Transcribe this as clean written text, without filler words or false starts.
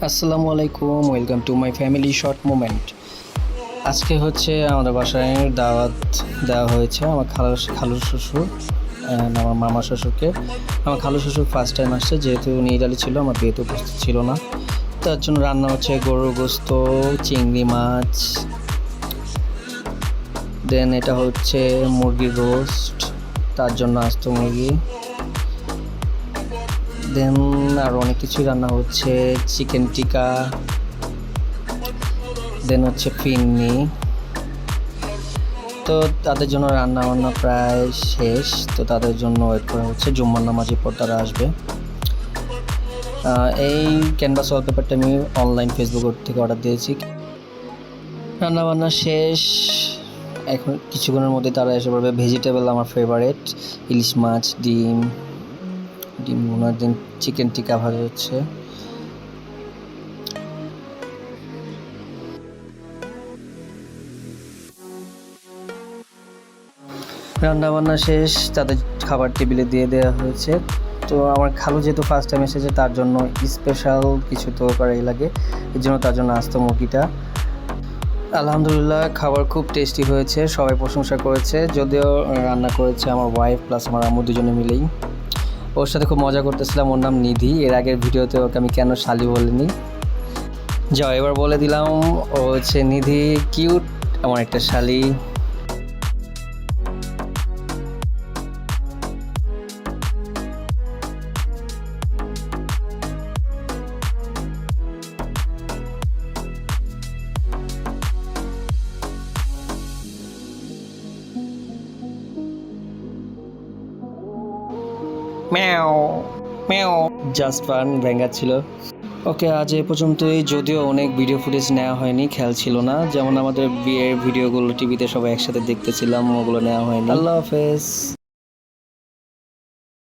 আসসালামু আলাইকুম, welcome to my family short moment. আজকে হচ্ছে আমাদের বাসায় দাওয়াত দেওয়া হয়েছে আমার খালু শ্বশুর অ্যান্ড আমার মামা শ্বশুরকে। আমার খালু শ্বশুর ফার্স্ট টাইম আসছে, যেহেতু উনি ইটালি ছিল, আমার বিয়েতে উপস্থিত ছিল না। তার জন্য রান্না হচ্ছে গরুর গোস্ত, চিংড়ি মাছ, দেন এটা হচ্ছে মুরগির রোস্ট, তার জন্য আস্ত মুরগি, দেন আর অনেক কিছুই রান্না হচ্ছে, চিকেন টিকা, দেন হচ্ছে ফিন্নি। তো তাদের জন্য রান্না বান্না প্রায় শেষ, তো তাদের জন্য ওয়েট করা হচ্ছে, জুম্মার নামাজের পর তারা আসবে। এই ক্যানভাস ওয়ালপেপারটা আমি অনলাইন ফেসবুক থেকে অর্ডার দিয়েছি। রান্না বান্না শেষ, এখন কিছুক্ষণের মধ্যে তারা এসে পড়বে। ভেজিটেবল আমার ফেভারিট, ইলিশ মাছ, ডিম ভুনা, দিন চিকেন টিকা ভাজা হচ্ছে। রান্না বান্না শেষ, তাদের খাবার টেবিলে দিয়ে দেওয়া হয়েছে। তো আমার খালু যেহেতু ফার্স্ট টাইম এসেছে, তার জন্য স্পেশাল কিছু তো করাই লাগে, এর জন্য তার জন্য আস্ত মুরগিটা। আলহামদুলিল্লাহ, খাবার খুব টেস্টি হয়েছে, সবাই প্রশংসা করেছে। যদিও রান্না করেছে আমার ওয়াইফ প্লাস আমার আম্মু, দুজনে মিলেই। ওর সাথে খুব মজা করতেছিলাম। ওর নাম নিধি। এর আগের ভিডিওতে ওকে আমি কেন শালি বলিনি, যাও এবার বলে দিলাম, ও হচ্ছে নিধি, কিউট আমার একটা শালি। ম্যাও ম্যাও, জাস্ট ফান ব্যাঙ্গার ছিল। ওকে, আজ এ পর্যন্তই। যদিও অনেক ভিডিও ফুটেজ নেওয়া হয়নি, খেয়াল ছিল না, যেমন আমাদের বিয়ের ভিডিওগুলো টিভিতে সবাই একসাথে দেখতেছিলাম, ওগুলো নেওয়া হয়নি। আল্লাহ হাফেজ।